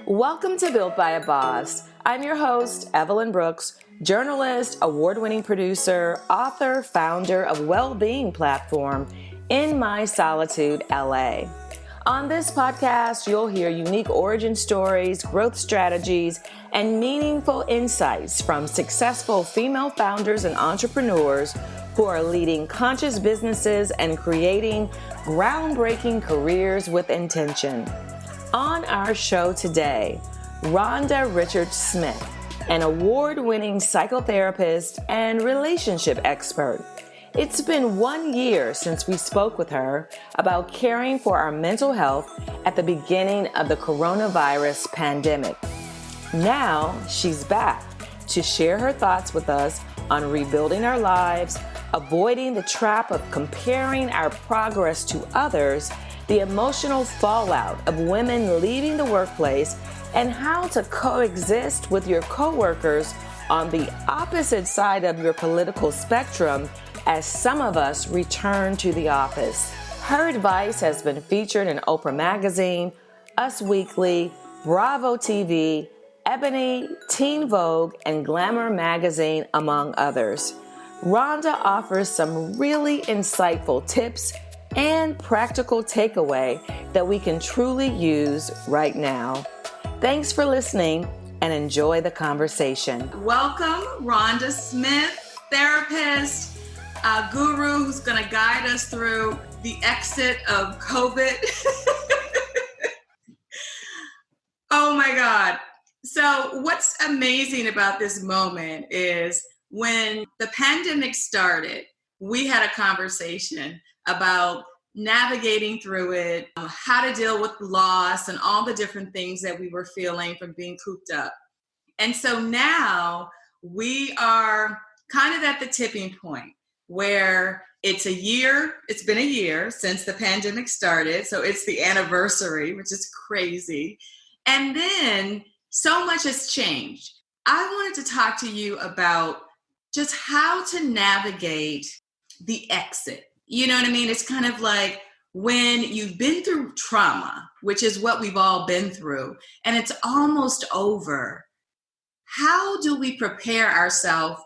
Welcome to Built by a Boss. I'm your host, Evelyn Brooks, journalist, award-winning producer, author, founder of well-being platform In My Solitude, LA. On this podcast, you'll hear unique origin stories, growth strategies, and meaningful insights from successful female founders and entrepreneurs who are leading conscious businesses and creating groundbreaking careers with intention. On our show today, Rhonda Richards-Smith, an award-winning psychotherapist and relationship expert. It's been 1 year since we spoke with her about caring for our mental health at the beginning of the coronavirus pandemic. Now she's back to share her thoughts with us on rebuilding our lives, avoiding the trap of comparing our progress to others, the emotional fallout of women leaving the workplace, and how to coexist with your coworkers on the opposite side of your political spectrum as some of us return to the office. Her advice has been featured in Oprah Magazine, Us Weekly, Bravo TV, Ebony, Teen Vogue, and Glamour Magazine, among others. Rhonda offers some really insightful tips and practical takeaway that we can truly use right now. Thanks for listening and enjoy the conversation. Welcome, Rhonda Smith, therapist, a guru who's going to guide us through the exit of COVID. Oh my God. So what's amazing about this moment is when the pandemic started, we had a conversation about navigating through it, how to deal with loss and all the different things that we were feeling from being cooped up. And so now we are kind of at the tipping point where it's been a year since the pandemic started. So it's the anniversary, which is crazy. And then so much has changed. I wanted to talk to you about just how to navigate the exit. You know what I mean? It's kind of like when you've been through trauma, which is what we've all been through, and it's almost over. How do we prepare ourselves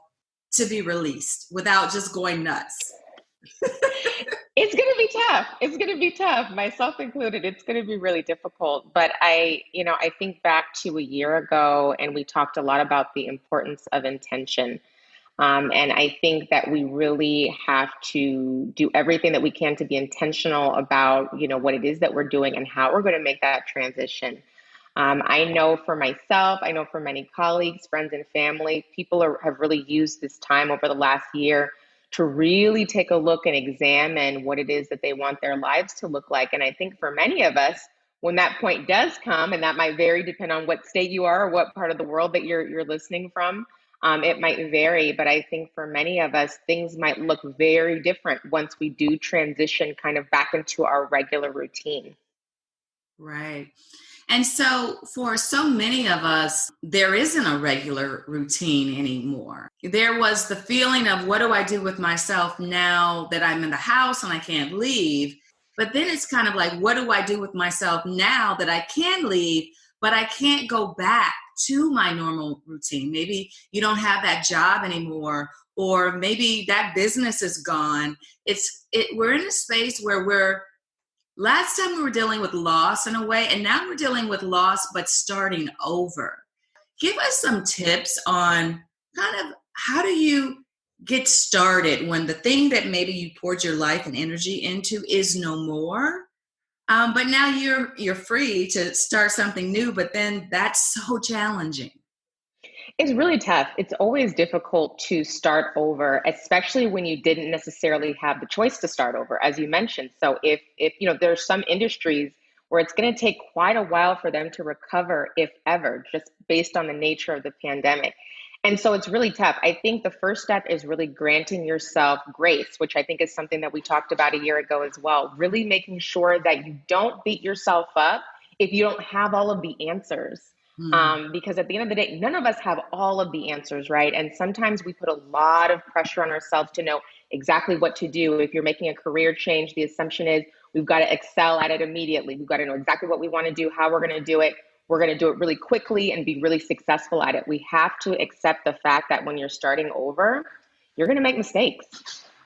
to be released without just going nuts? It's going to be tough. It's going to be tough, myself included. It's going to be really difficult. But I think back to a year ago, and we talked a lot about the importance of intention. And I think that we really have to do everything that we can to be intentional about, what it is that we're doing and how we're going to make that transition. I know for myself, I know for many colleagues, friends, and family, people have really used this time over the last year to really take a look and examine what it is that they want their lives to look like. And I think for many of us, when that point does come, and that might vary depending on what state you are or what part of the world that you're listening from, it might vary. But I think for many of us, things might look very different once we do transition kind of back into our regular routine. Right. And so for so many of us, there isn't a regular routine anymore. There was the feeling of, what do I do with myself now that I'm in the house and I can't leave? But then it's kind of like, what do I do with myself now that I can leave, but I can't go back to my normal routine? Maybe you don't have that job anymore, or maybe that business is gone. We're in a space where last time we were dealing with loss in a way, and now we're dealing with loss, but starting over. Give us some tips on kind of how do you get started when the thing that maybe you poured your life and energy into is no more, but now you're free to start something new, but then that's so challenging. It's really tough. It's always difficult to start over, especially when you didn't necessarily have the choice to start over, as you mentioned. So if there's some industries where it's going to take quite a while for them to recover, if ever, just based on the nature of the pandemic. And so it's really tough. I think the first step is really granting yourself grace, which I think is something that we talked about a year ago as well. Really making sure that you don't beat yourself up if you don't have all of the answers. Because at the end of the day, none of us have all of the answers, right? And sometimes we put a lot of pressure on ourselves to know exactly what to do. If you're making a career change, the assumption is we've got to excel at it immediately. We've got to know exactly what we want to do, how we're going to do it. We're going to do it really quickly and be really successful at it. We have to accept the fact that when you're starting over, you're going to make mistakes,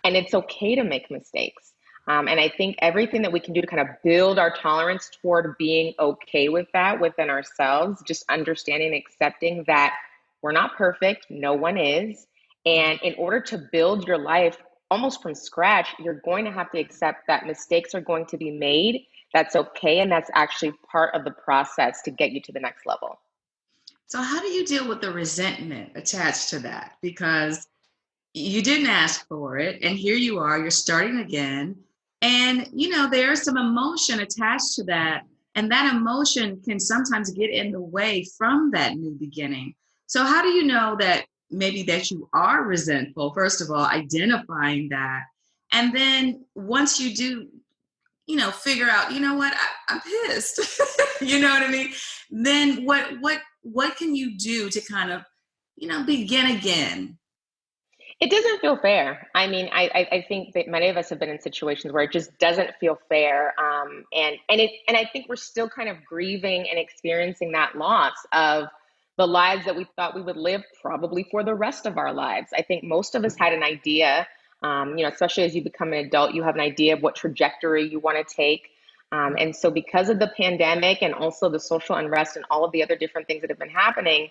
and it's okay to make mistakes. And I think everything that we can do to kind of build our tolerance toward being okay with that within ourselves, just understanding, accepting that we're not perfect, no one is. And in order to build your life almost from scratch, you're going to have to accept that mistakes are going to be made. That's okay. And that's actually part of the process to get you to the next level. So how do you deal with the resentment attached to that? Because you didn't ask for it, and here you are, you're starting again. And, there's some emotion attached to that. And that emotion can sometimes get in the way from that new beginning. So how do you know that maybe that you are resentful? First of all, identifying that. And then once you do, figure out, what, I'm pissed. You know what I mean? Then what can you do to kind of, begin again? It doesn't feel fair. I mean, I think that many of us have been in situations where it just doesn't feel fair. And I think we're still kind of grieving and experiencing that loss of the lives that we thought we would live probably for the rest of our lives. I think most of us had an idea, especially as you become an adult, you have an idea of what trajectory you want to take. And so because of the pandemic and also the social unrest and all of the other different things that have been happening,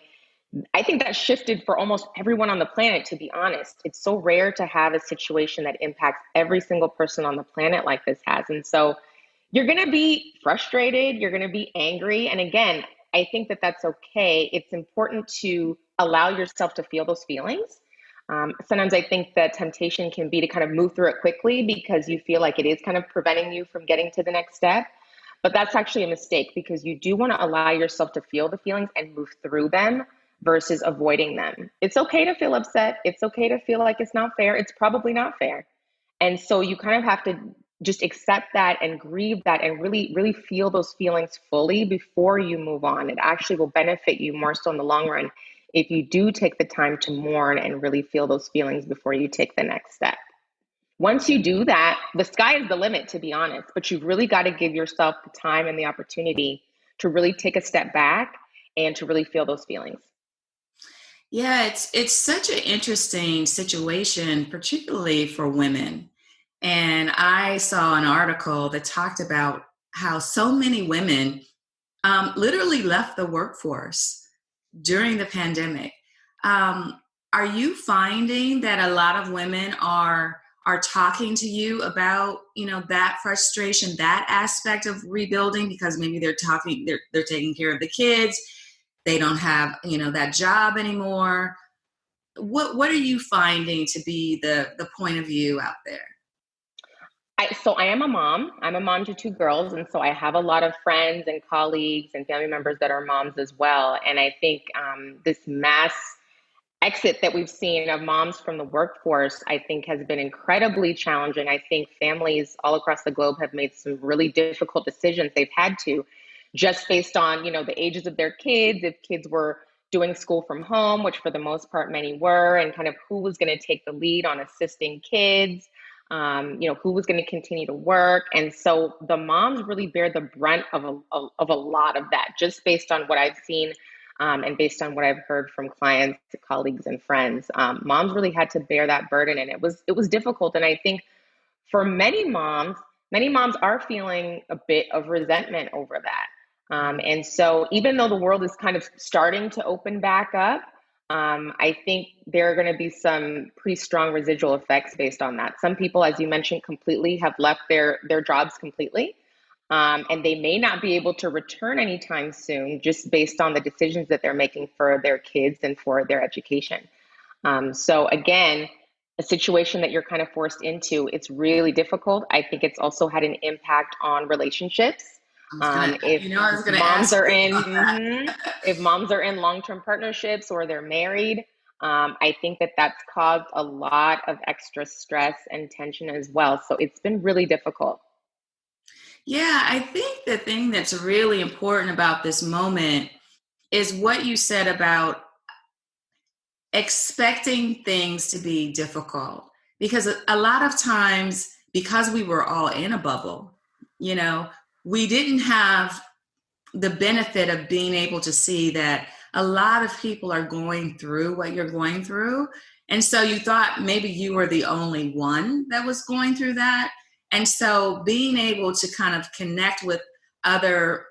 I think that shifted for almost everyone on the planet, to be honest. It's so rare to have a situation that impacts every single person on the planet like this has. And so you're going to be frustrated, you're going to be angry. And again, I think that that's okay. It's important to allow yourself to feel those feelings. Sometimes I think the temptation can be to kind of move through it quickly because you feel like it is kind of preventing you from getting to the next step. But that's actually a mistake because you do want to allow yourself to feel the feelings and move through them versus avoiding them. It's okay to feel upset. It's okay to feel like it's not fair. It's probably not fair. And so you kind of have to just accept that and grieve that and really, really feel those feelings fully before you move on. It actually will benefit you more so in the long run if you do take the time to mourn and really feel those feelings before you take the next step. Once you do that, the sky is the limit, to be honest, but you've really got to give yourself the time and the opportunity to really take a step back and to really feel those feelings. Yeah, it's such an interesting situation, particularly for women. And I saw an article that talked about how so many women literally left the workforce during the pandemic. Are you finding that a lot of women are talking to you about that frustration, that aspect of rebuilding, because maybe they're taking care of the kids, they don't have that job anymore? What are you finding to be the point of view out there? So I am a mom. I'm a mom to two girls. And so I have a lot of friends and colleagues and family members that are moms as well. And I think this mass exit that we've seen of moms from the workforce, I think has been incredibly challenging. I think families all across the globe have made some really difficult decisions. They've had to, just based on, the ages of their kids, if kids were doing school from home, which for the most part many were, and kind of who was going to take the lead on assisting kids, who was going to continue to work. And so the moms really bear the brunt of a lot of that, just based on what I've seen and based on what I've heard from clients, colleagues, and friends. Moms really had to bear that burden, and it was difficult. And I think for many moms are feeling a bit of resentment over that. And so even though the world is kind of starting to open back up, I think there are going to be some pretty strong residual effects based on that. Some people, as you mentioned, completely have left their jobs completely. And they may not be able to return anytime soon, just based on the decisions that they're making for their kids and for their education. So again, a situation that you're kind of forced into, it's really difficult. I think it's also had an impact on relationships. I was gonna ask you about that. If moms are in long-term partnerships or they're married, I think that that's caused a lot of extra stress and tension as well. So it's been really difficult. Yeah, I think the thing that's really important about this moment is what you said about expecting things to be difficult. because a lot of times, because we were all in a bubble, you know, we didn't have the benefit of being able to see that a lot of people are going through what you're going through. And so you thought maybe you were the only one that was going through that. And so being able to kind of connect with other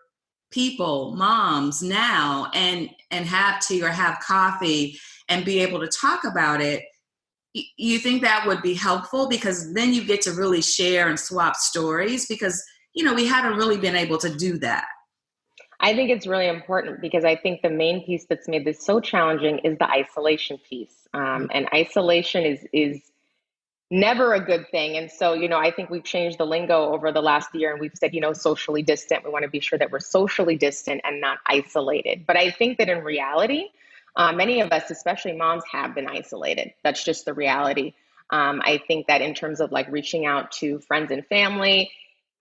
people, moms now, and have tea or have coffee and be able to talk about it, you think that would be helpful, because then you get to really share and swap stories, because, you know, we haven't really been able to do that. I think it's really important because I think the main piece that's made this so challenging is the isolation piece. And isolation is never a good thing. And so, you know, I think we've changed the lingo over the last year, and we've said, you know, socially distant. We want to be sure that we're socially distant and not isolated. But I think that in reality, many of us, especially moms, have been isolated. That's just the reality. I think that in terms of like reaching out to friends and family,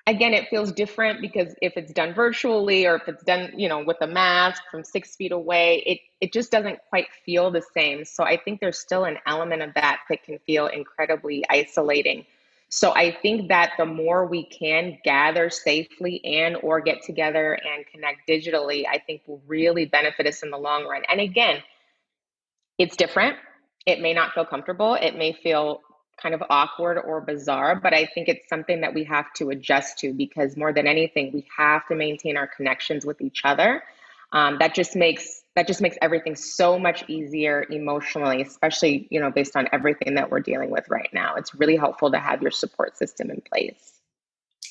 again, it feels different because if it's done virtually or if it's done, you know, with a mask from 6 feet away, it just doesn't quite feel the same. So I think there's still an element of that that can feel incredibly isolating. So I think that the more we can gather safely and or get together and connect digitally, I think will really benefit us in the long run. And again, it's different. It may not feel comfortable. It may feel kind of awkward or bizarre, but I think it's something that we have to adjust to, because more than anything, we have to maintain our connections with each other. That just makes everything so much easier emotionally, especially, you know, based on everything that we're dealing with right now. It's really helpful to have your support system in place.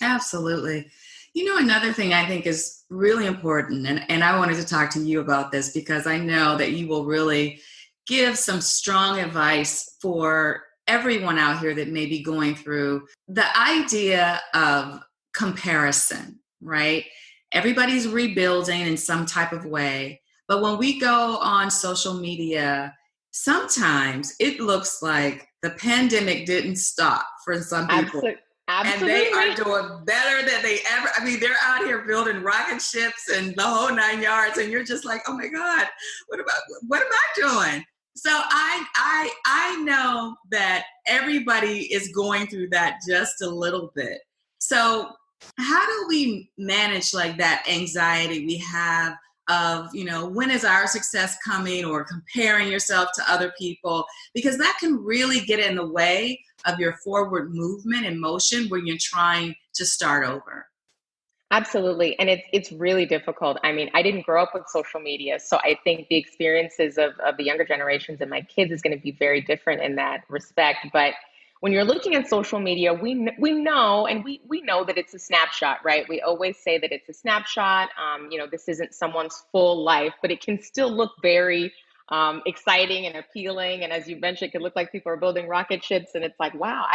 Absolutely. You know, another thing I think is really important, and I wanted to talk to you about this because I know that you will really give some strong advice for everyone out here that may be going through the idea of comparison, right? Everybody's rebuilding in some type of way. But when we go on social media, sometimes it looks like the pandemic didn't stop for some people. Absolutely. And they are doing better than they ever. I mean, they're out here building rocket ships and the whole 9 yards. And you're just like, oh my God, what am I doing? So I know that everybody is going through that just a little bit. So how do we manage like that anxiety we have of, you know, when is our success coming, or comparing yourself to other people? Because that can really get in the way of your forward movement and motion when you're trying to start over. Absolutely. And it's really difficult. I mean, I didn't grow up with social media, so I think the experiences of the younger generations and my kids is going to be very different in that respect. But when you're looking at social media, we know, and we know that it's a snapshot, right? We always say that it's a snapshot. You know, this isn't someone's full life, but it can still look very exciting and appealing. And as you mentioned, it could look like people are building rocket ships, and it's like, wow,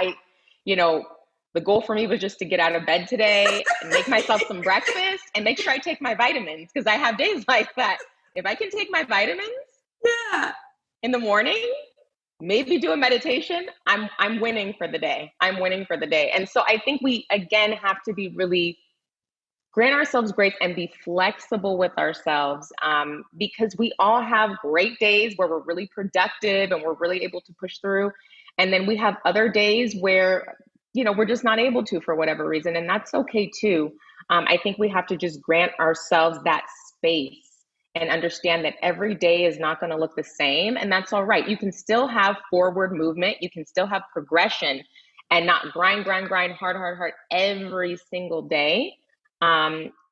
you know, the goal for me was just to get out of bed today and make myself some breakfast and make sure I take my vitamins, because I have days like that. If I can take my vitamins in the morning, maybe do a meditation, I'm winning for the day. I'm winning for the day. And so I think we, again, have to be really grant ourselves grace and be flexible with ourselves, because we all have great days where we're really productive and we're really able to push through. And then we have other days where, you know, we're just not able to for whatever reason. And that's okay too. I think we have to just grant ourselves that space and understand that every day is not going to look the same. And that's all right. You can still have forward movement. You can still have progression and not grind hard every single day.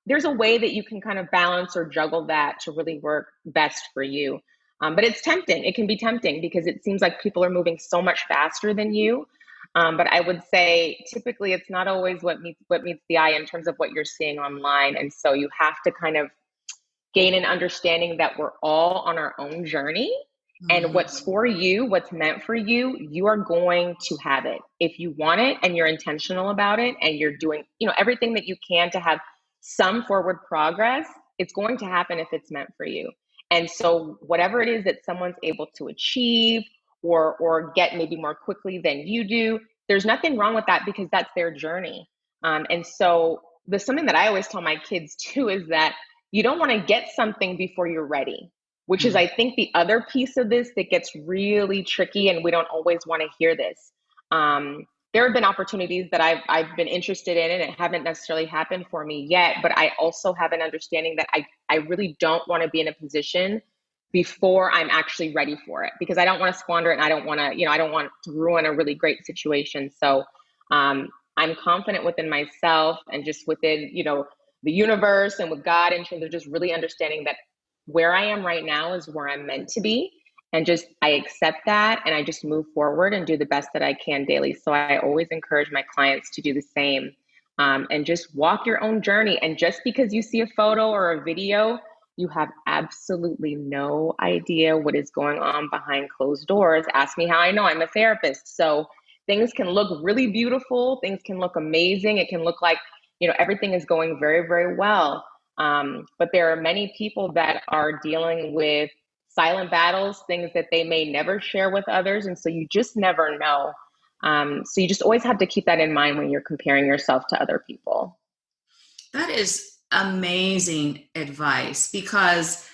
There's a way that you can kind of balance or juggle that to really work best for you. But it's tempting. It can be tempting because it seems like people are moving so much faster than you. But I would say typically it's not always what meets the eye in terms of what you're seeing online. And so you have to kind of gain an understanding that we're all on our own journey. Mm-hmm. And what's for you, what's meant for you, you are going to have it. If you want it and you're intentional about it and you're doing, you know, everything that you can to have some forward progress, it's going to happen if it's meant for you. And so whatever it is that someone's able to achieve or get maybe more quickly than you do, there's nothing wrong with that because that's their journey. And so there's something that I always tell my kids too, is that you don't want to get something before you're ready, which is, I think, the other piece of this that gets really tricky, and we don't always want to hear this. There have been opportunities that I've been interested in and it haven't necessarily happened for me yet, but I also have an understanding that I really don't want to be in a position before I'm actually ready for it, because I don't want to squander it, and I don't want to, I don't want to ruin a really great situation. So I'm confident within myself and just within, the universe and with God, in terms of just really understanding that where I am right now is where I'm meant to be. And just, I accept that and I just move forward and do the best that I can daily. So I always encourage my clients to do the same, and just walk your own journey. And just because you see a photo or a video, you have absolutely no idea what is going on behind closed doors. Ask me how I know. I'm a therapist. So things can look really beautiful. Things can look amazing. It can look like, everything is going very, very well. But there are many people that are dealing with silent battles, things that they may never share with others. And so you just never know. So you just always have to keep that in mind when you're comparing yourself to other people. That is amazing advice, because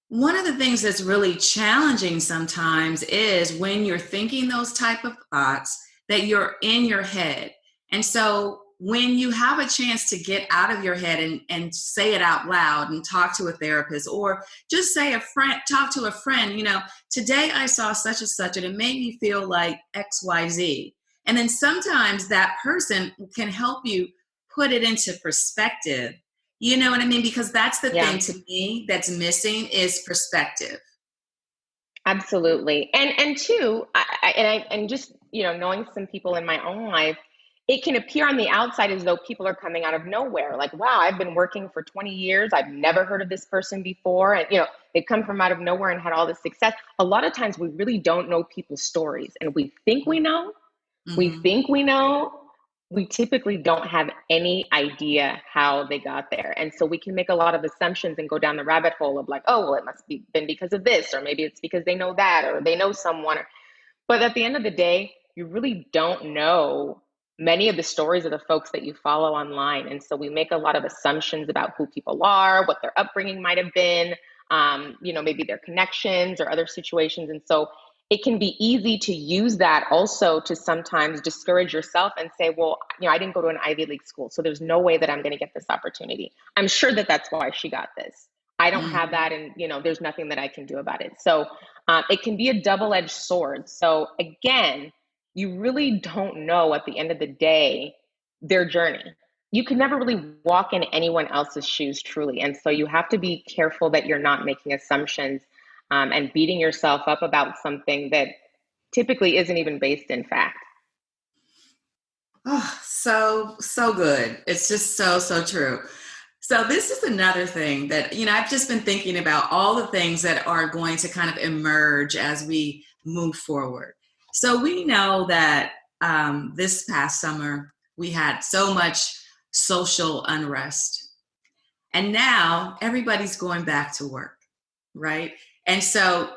one of the things that's really challenging sometimes is when you're thinking those type of thoughts that you're in your head. And so when you have a chance to get out of your head and say it out loud and talk to a therapist, or just talk to a friend, today I saw such and such and it made me feel like XYZ. And then sometimes that person can help you put it into perspective. You know what I mean? Because that's the thing to me that's missing is perspective. Absolutely. And two, and just, knowing some people in my own life, it can appear on the outside as though people are coming out of nowhere. Like, wow, I've been working for 20 years. I've never heard of this person before. And, they come from out of nowhere and had all this success. A lot of times we really don't know people's stories, and we think we know. Mm-hmm. We think we know. We typically don't have any idea how they got there. And so we can make a lot of assumptions and go down the rabbit hole of like, oh, well, it must be been because of this, or maybe it's because they know that, or they know someone. But at the end of the day, you really don't know many of the stories of the folks that you follow online. And so we make a lot of assumptions about who people are, what their upbringing might have been, maybe their connections or other situations. And so it can be easy to use that also to sometimes discourage yourself and say, well, I didn't go to an Ivy League school, so there's no way that I'm going to get this opportunity. I'm sure that that's why she got this. I don't have that, and there's nothing that I can do about it. So it can be a double-edged sword. So again, you really don't know at the end of the day their journey. You can never really walk in anyone else's shoes truly, and so you have to be careful that you're not making assumptions and beating yourself up about something that typically isn't even based in fact. Oh, so good. It's just so true. So this is another thing that, I've just been thinking about all the things that are going to kind of emerge as we move forward. So we know that this past summer, we had so much social unrest. And now everybody's going back to work, right? And so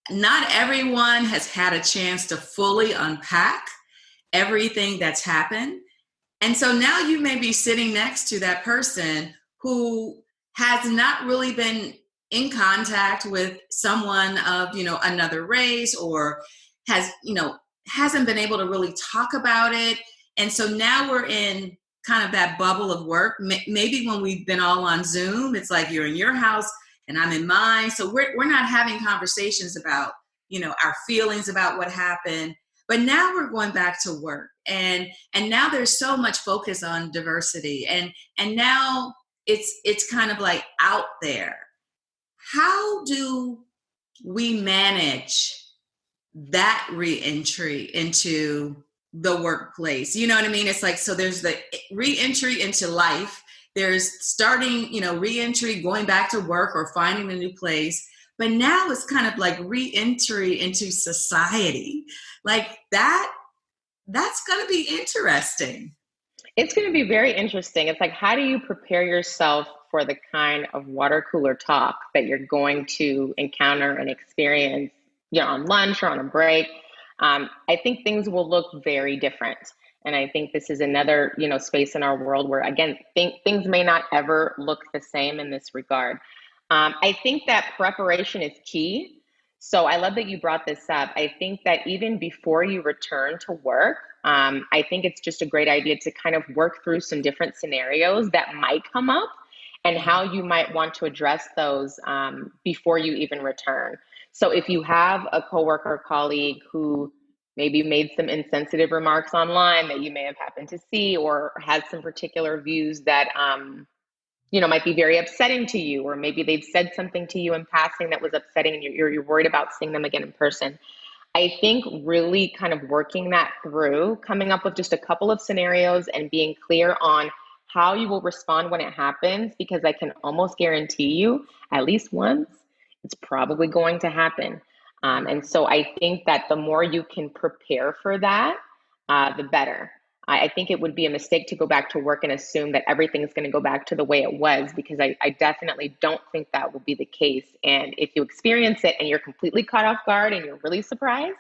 not everyone has had a chance to fully unpack everything that's happened. And so now you may be sitting next to that person who has not really been in contact with someone of, another race, or hasn't been able to really talk about it. And so now we're in kind of that bubble of work. Maybe when we've been all on Zoom, it's like you're in your house and I'm in mine. So we're not having conversations about, our feelings about what happened. But now we're going back to work, and now there's so much focus on diversity, and now it's kind of like out there. How do we manage that re-entry into the workplace? You know what I mean? It's like, so there's the re-entry into life. There's starting, re-entry, going back to work or finding a new place. But now it's kind of like re-entry into society. Like that's going to be interesting. It's going to be very interesting. It's like, how do you prepare yourself for the kind of water cooler talk that you're going to encounter and experience, on lunch or on a break? I think things will look very different. And I think this is another, space in our world where, again, things may not ever look the same in this regard. I think that preparation is key. So I love that you brought this up. I think that even before you return to work, I think it's just a great idea to kind of work through some different scenarios that might come up and how you might want to address those before you even return. So if you have a coworker or colleague who maybe made some insensitive remarks online that you may have happened to see, or has some particular views that might be very upsetting to you, or maybe they've said something to you in passing that was upsetting and you're worried about seeing them again in person. I think really kind of working that through, coming up with just a couple of scenarios and being clear on how you will respond when it happens, because I can almost guarantee you at least once it's probably going to happen. And so I think that the more you can prepare for that, the better. I think it would be a mistake to go back to work and assume that everything's going to go back to the way it was, because I definitely don't think that will be the case. And if you experience it and you're completely caught off guard and you're really surprised,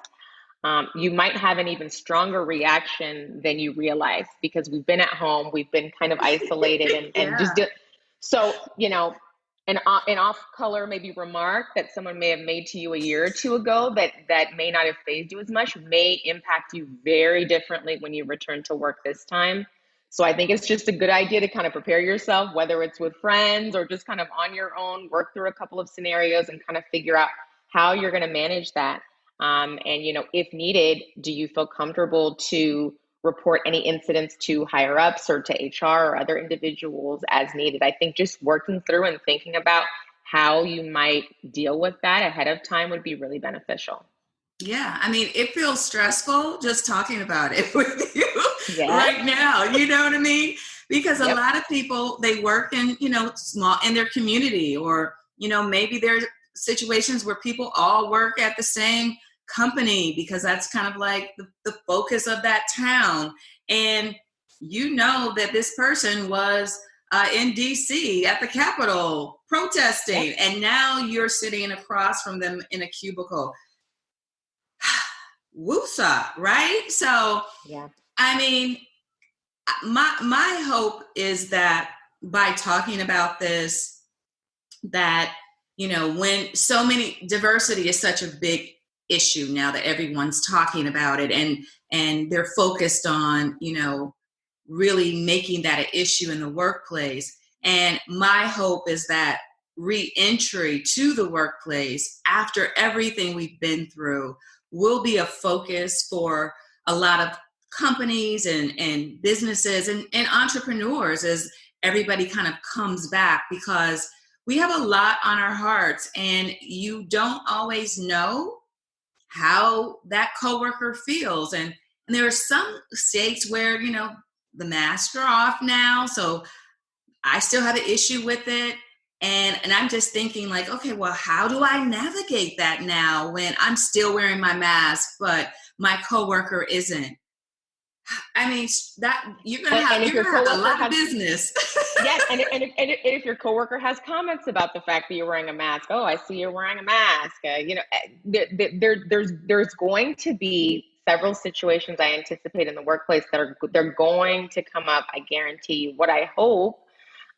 you might have an even stronger reaction than you realize, because we've been at home, we've been kind of isolated and Yeah. just so, an off color maybe remark that someone may have made to you a year or two ago that may not have fazed you as much may impact you very differently when you return to work this time. So I think it's just a good idea to kind of prepare yourself, whether it's with friends or just kind of on your own, work through a couple of scenarios and kind of figure out how you're going to manage that. And, if needed, do you feel comfortable to report any incidents to higher ups or to HR or other individuals as needed? I think just working through and thinking about how you might deal with that ahead of time would be really beneficial. Yeah, I mean, it feels stressful just talking about it with you Yeah. right now. You know what I mean? Because a Yep. lot of people, they work in, small in their community, or, maybe there's situations where people all work at the same company because that's kind of like the focus of that town. And that this person was in DC at the Capitol protesting, Yep. and now you're sitting across from them in a cubicle. Woosah, right? So, Yeah. I mean, my hope is that by talking about this, that when so many diversity is such a big issue now that everyone's talking about it, and they're focused on really making that an issue in the workplace. And my hope is that re-entry to the workplace after everything we've been through will be a focus for a lot of companies and businesses and entrepreneurs as everybody kind of comes back, because we have a lot on our hearts, and you don't always know how that coworker feels. And there are some states where, the masks are off now, so I still have an issue with it. And I'm just thinking like, okay, well, how do I navigate that now when I'm still wearing my mask, but my coworker isn't? I mean, that you're gonna have a lot of business. Yes, and if your coworker has comments about the fact that you're wearing a mask, oh, I see you're wearing a mask. There's going to be several situations I anticipate in the workplace that they're going to come up. I guarantee you. What I hope,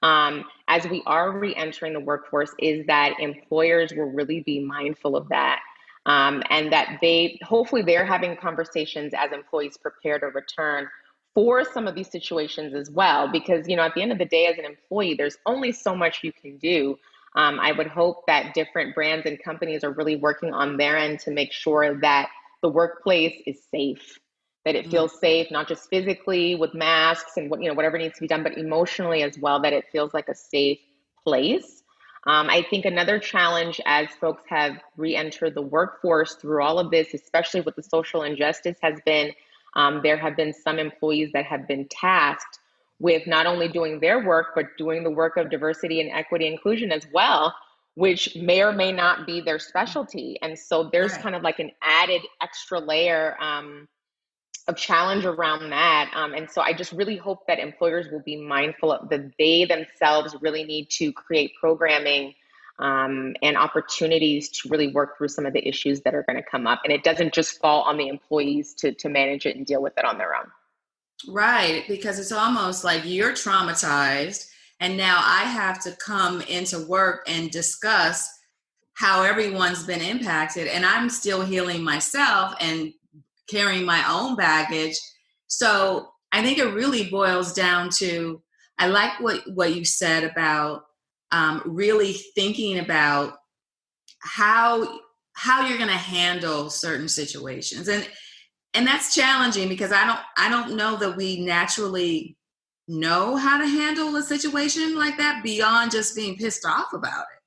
as we are re-entering the workforce, is that employers will really be mindful of that. And that hopefully they're having conversations as employees prepare to return for some of these situations as well, because at the end of the day, as an employee, there's only so much you can do. I would hope that different brands and companies are really working on their end to make sure that the workplace is safe, that it feels safe, not just physically with masks and whatever needs to be done, but emotionally as well, that it feels like a safe place. I think another challenge as folks have re-entered the workforce through all of this, especially with the social injustice, has been there have been some employees that have been tasked with not only doing their work, but doing the work of diversity and equity inclusion as well, which may or may not be their specialty. And so there's kind of like an added extra layer of challenge around that. And so I just really hope that employers will be mindful of that they themselves really need to create programming and opportunities to really work through some of the issues that are going to come up. And it doesn't just fall on the employees to manage it and deal with it on their own. Right, because it's almost like you're traumatized, and now I have to come into work and discuss how everyone's been impacted, and I'm still healing myself and carrying my own baggage. So I think it really boils down to, I like what you said about really thinking about how you're going to handle certain situations, and that's challenging because I don't know that we naturally know how to handle a situation like that beyond just being pissed off about it.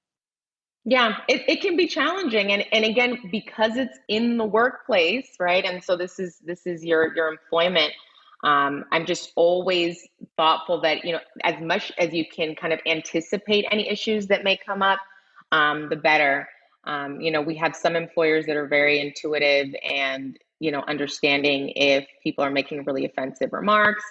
Yeah, it can be challenging, and again, because it's in the workplace, right? And so this is your employment. I'm just always thoughtful that, as much as you can kind of anticipate any issues that may come up, the better. We have some employers that are very intuitive and, understanding if people are making really offensive remarks.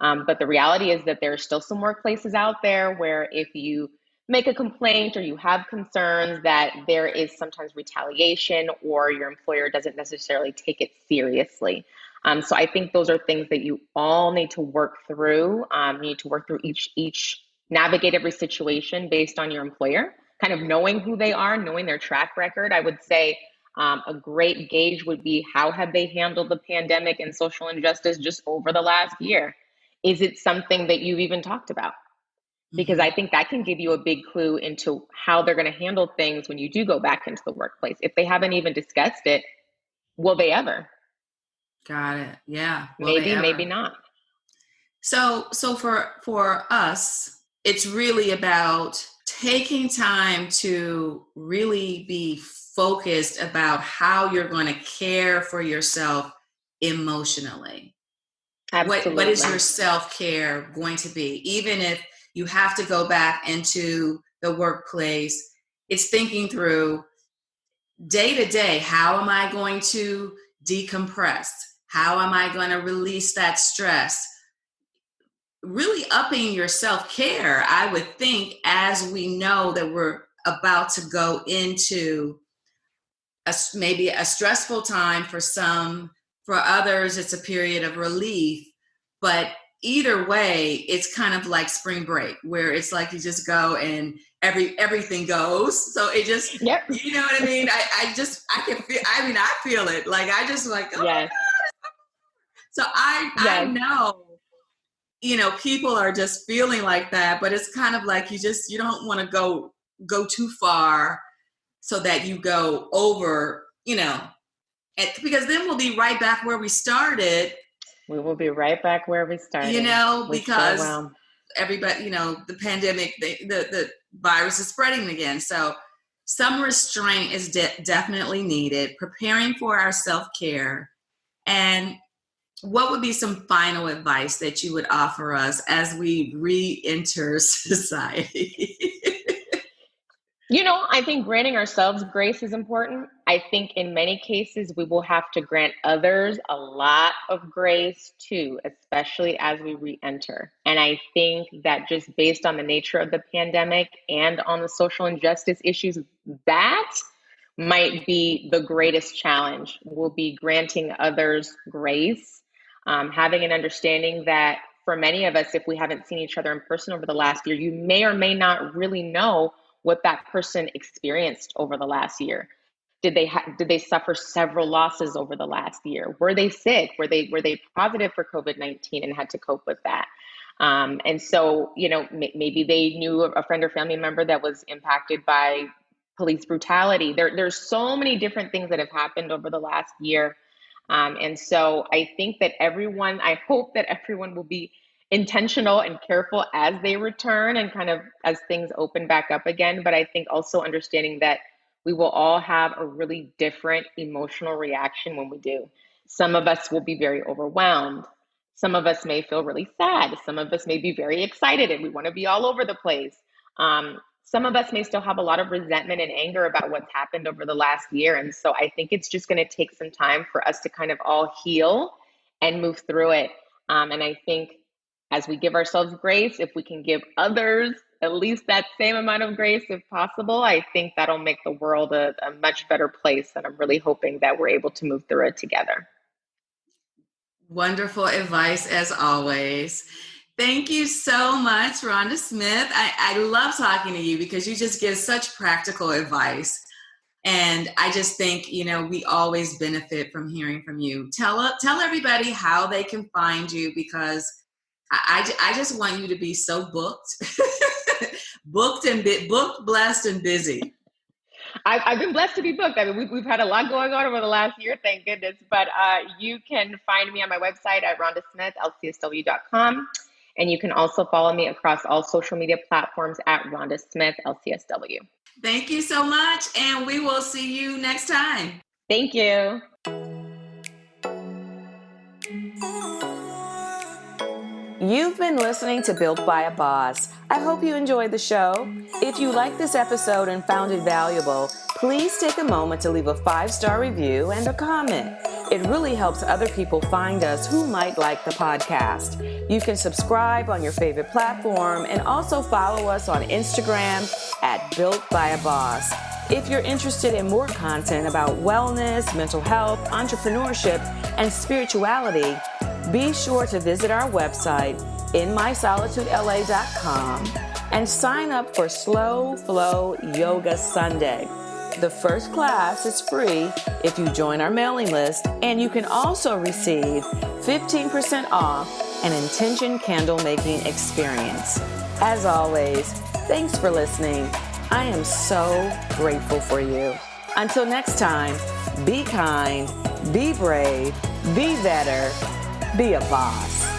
But the reality is that there are still some workplaces out there where if you make a complaint or you have concerns, that there is sometimes retaliation, or your employer doesn't necessarily take it seriously. So I think those are things that you all need to work through. You need to work through each navigate every situation based on your employer, kind of knowing who they are, knowing their track record. I would say a great gauge would be, how have they handled the pandemic and social injustice just over the last year? Is it something that you've even talked about? Because I think that can give you a big clue into how they're going to handle things when you do go back into the workplace. If they haven't even discussed it, will they ever? Got it. Yeah. Will they Maybe, ever? maybe not. So for us, it's really about taking time to really be focused about how you're going to care for yourself emotionally. Absolutely. What is your self-care going to be? Even if you have to go back into the workplace, it's thinking through day to day, how am I going to decompress? How am I going to release that stress? Really upping your self-care, I would think, as we know that we're about to go into maybe a stressful time for some. For others, it's a period of relief. But either way, it's kind of like spring break, where it's like you just go and everything goes. So it just, Yep. you know what I mean? I can feel, I feel it. Like, I just like, oh Yes. my God. So I know, people are just feeling like that, but it's kind of like you don't want to go too far so that you go over, because then we'll be right back where we started. We will be right back where we started. Because everybody, the pandemic, the virus is spreading again. So some restraint is definitely needed, preparing for our self-care. And what would be some final advice that you would offer us as we re-enter society? I think granting ourselves grace is important. I think in many cases, we will have to grant others a lot of grace too, especially as we re-enter. And I think that just based on the nature of the pandemic and on the social injustice issues, that might be the greatest challenge. Will be granting others grace, having an understanding that for many of us, if we haven't seen each other in person over the last year, you may or may not really know what that person experienced over the last year. Did they suffer several losses over the last year? Were they sick? Were they positive for COVID-19 and had to cope with that? And so, maybe they knew a friend or family member that was impacted by police brutality. There's so many different things that have happened over the last year. And so I think that I hope that everyone will be intentional and careful as they return and kind of as things open back up again. But I think also understanding that we will all have a really different emotional reaction when we do. Some of us will be very overwhelmed. Some of us may feel really sad. Some of us may be very excited and we want to be all over the place. Some of us may still have a lot of resentment and anger about what's happened over the last year. And so I think it's just going to take some time for us to kind of all heal and move through it. And I think as we give ourselves grace, if we can give others at least that same amount of grace if possible, I think that'll make the world a much better place. And I'm really hoping that we're able to move through it together. Wonderful advice as always. Thank you so much, Rhonda Smith. I love talking to you because you just give such practical advice. And I just think, we always benefit from hearing from you. Tell everybody how they can find you, because I just want you to be so booked, booked, blessed, and busy. I've been blessed to be booked. I mean, we've had a lot going on over the last year, thank goodness. But you can find me on my website at rhondasmith.lcsw.com. And you can also follow me across all social media platforms at Rhonda Smith, LCSW. Thank you so much. And we will see you next time. Thank you. You've been listening to Built by a Boss. I hope you enjoyed the show. If you liked this episode and found it valuable, please take a moment to leave a 5-star review and a comment. It really helps other people find us who might like the podcast. You can subscribe on your favorite platform and also follow us on Instagram at Built by a Boss. If you're interested in more content about wellness, mental health, entrepreneurship, and spirituality, be sure to visit our website, inmysolitudela.com, and sign up for Slow Flow Yoga Sunday. The first class is free if you join our mailing list, and you can also receive 15% off an intention candle making experience. As always, thanks for listening. I am so grateful for you. Until next time, be kind, be brave, be better, be a boss.